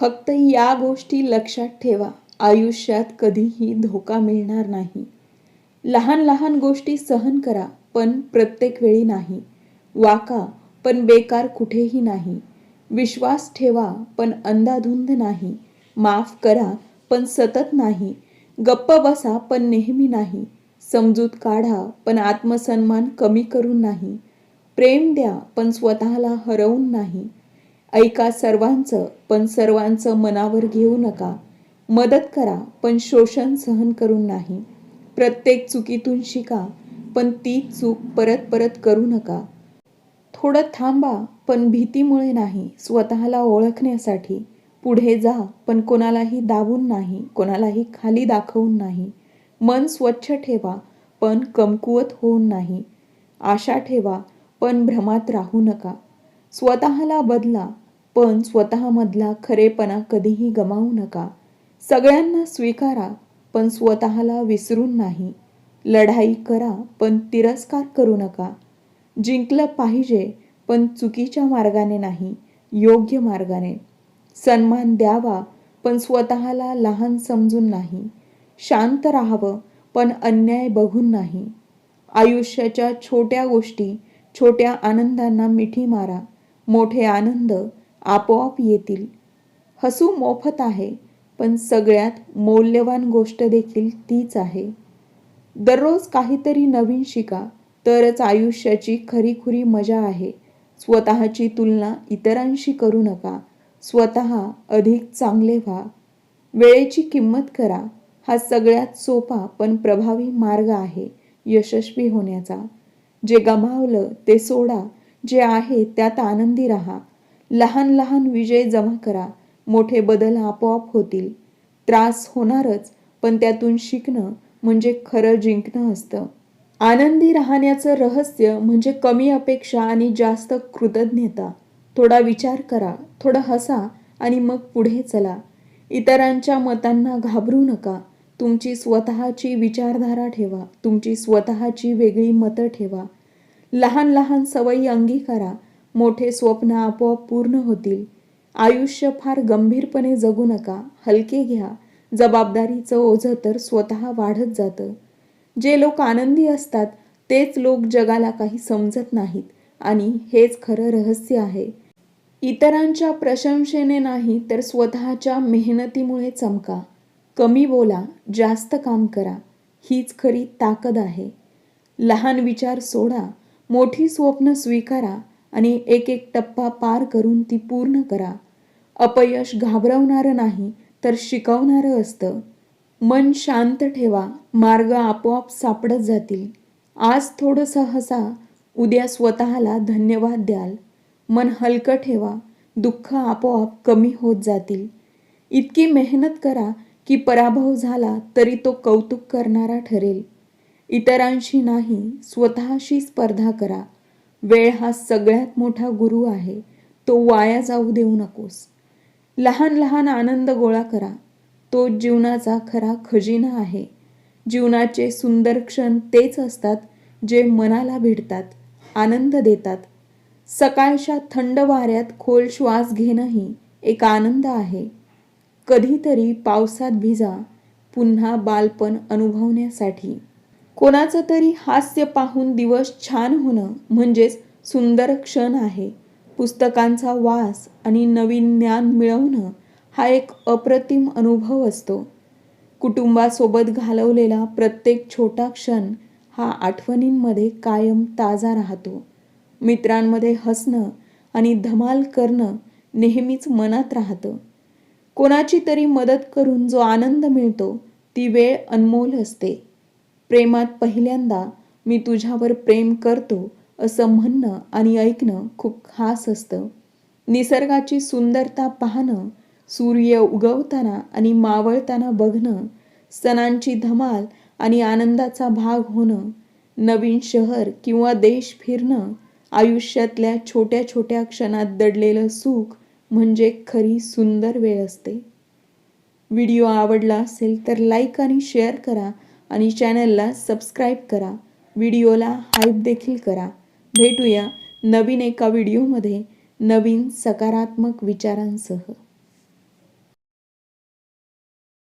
फक्त या गोष्टी लक्षात ठेवा, आयुष्यात कधीही धोका मिळणार नाही. लहान लहान गोष्टी सहन करा, पण प्रत्येक वेळी नाही. वाका, पण बेकार कुठेही नाही. विश्वास ठेवा, पण अंधाधुंद नाही. माफ करा, पण सतत नाही. गप्प बसा, पण नेहमी नाही. समजूत काढा, पण आत्मसन्मान कमी करून नाही. प्रेम द्या, पण स्वतःला हरवून नाही. ऐका सर्वांचं, पण सर्वांचं मनावर घेऊ नका. मदत करा, पण शोषण सहन करून नाही. प्रत्येक चुकीतून शिका, पण तीच चूक परत परत करू नका. थोडं थांबा, पण भीतीमुळे नाही, स्वतःला ओळखण्यासाठी. पुढे जा, पण कोणालाही दाबून नाही, कोणालाही खाली दाखवून नाही. मन स्वच्छ ठेवा, पण कमकुवत होऊन नाही. आशा ठेवा, पण भ्रमात राहू नका. स्वतःला बदला, पण स्वतःमधला खरेपणा कधीही गमावू नका. सगळ्यांना स्वीकारा, पण स्वतःला विसरून नाही. लढाई करा, पण तिरस्कार करू नका. जिंकलं पाहिजे, पण चुकीच्या मार्गाने नाही, योग्य मार्गाने. सन्मान द्यावा, पण स्वतःला लहान समजून नाही. शांत राहावं, पण अन्याय बघून नाही. आयुष्याच्या छोट्या गोष्टी, छोट्या आनंदांना मिठी मारा. मोठे आनंद आपोआप येतील. हसू मोफत आहे, पण सगळ्यात मौल्यवान गोष्ट देखील तीच आहे. दररोज काहीतरी नवीन शिका, तरच आयुष्याची खरीखुरी मजा आहे. स्वतःची तुलना इतरांशी करू नका. स्वतः अधिक चांगले व्हा. वेळेची किंमत करा. हा सगळ्यात सोपा पण प्रभावी मार्ग आहे यशस्वी होण्याचा. जे गमावलं ते सोडा, जे आहे त्यात आनंदी राहा. लहान लहान विजय जमा करा, मोठे बदल आपोआप होतील. त्रास होणारच, पण त्यातून शिकणं म्हणजे खरं जिंकणं असतं. आनंदी राहण्याचं रहस्य म्हणजे कमी अपेक्षा आणि जास्त कृतज्ञता. थोडा विचार करा, थोडं हसा आणि मग पुढे चला. इतरांच्या मतांना घाबरू नका. तुमची स्वतःची विचारधारा ठेवा, तुमची स्वतःची वेगळी मतं ठेवा. लहान लहान सवयी अंगीकारा, मोठे स्वप्न आपोआप पूर्ण होतील. आयुष्य फार गंभीरपणे जगू नका, हलके घ्या. जबाबदारीचं ओझं तर स्वतः वाढत जातं. जे लोक आनंदी असतात तेच लोक जगाला काही समजत नाहीत, आणि हेच खरं रहस्य आहे. इतरांच्या प्रशंसेने नाही, तर स्वतःच्या मेहनतीमुळे चमका. कमी बोला, जास्त काम करा. हीच खरी ताकद आहे. लहान विचार सोडा, मोठी स्वप्न स्वीकारा आणि एक एक टप्पा पार करून ती पूर्ण करा. अपयश घाबरवणारं नाही, तर शिकवणारं असतं. मन शांत ठेवा, मार्ग आपोआप सापडत जातील. आज थोडंसं हसा, उद्या स्वतःला धन्यवाद द्याल. मन हलकं ठेवा, दुःख आपोआप कमी होत जातील. इतकी मेहनत करा की पराभव झाला तरी तो कौतुक करणारा ठरेल. इतरांशी नाही, स्वतःशी स्पर्धा करा. वेळ हा सगळ्यात मोठा गुरु आहे, तो वाया जाऊ देऊ नकोस. लहान लहान आनंद गोळा करा, तो जीवनाचा खरा खजिना आहे. जीवनाचे सुंदर क्षण तेच असतात जे मनाला भिडतात, आनंद देतात. सकाळच्या थंड वाऱ्यात खोल श्वास घेणंही एक आनंद आहे. कधीतरी पावसात भिजा, पुन्हा बालपण अनुभवण्यासाठी. कोणाचं तरी हास्य पाहून दिवस छान होणं म्हणजेच सुंदर क्षण आहे. पुस्तकांचा वास आणि नवीन ज्ञान मिळवणं हा एक अप्रतिम अनुभव असतो. कुटुंबासोबत घालवलेला प्रत्येक छोटा क्षण हा आठवणींमध्ये कायम ताजा राहतो. मित्रांमध्ये हसणं आणि धमाल करणं नेहमीच मनात राहतं. कोणाची तरी मदत करून जो आनंद मिळतो ती वेळ अनमोल असते. प्रेमात पहिल्यांदा मी तुझ्यावर प्रेम करतो असं म्हणणं आणि ऐकणं खूप खास असतं. निसर्गाची सुंदरता पाहणं, सूर्य उगवताना आणि मावळताना बघणं, सणांची धमाल आणि आनंदाचा भाग होणं, नवीन शहर किंवा देश फिरणं, आयुष्यातल्या छोट्या छोट्या क्षणात दडलेलं सुख म्हणजे खरी सुंदर वेळ असते. व्हिडिओ आवडला असेल तर लाईक आणि शेअर करा आणि चॅनलला सबस्क्राईब करा. व्हिडिओला हाईप देखील करा. भेटूया नवीन एका व्हिडिओमध्ये नवीन सकारात्मक विचारांसह.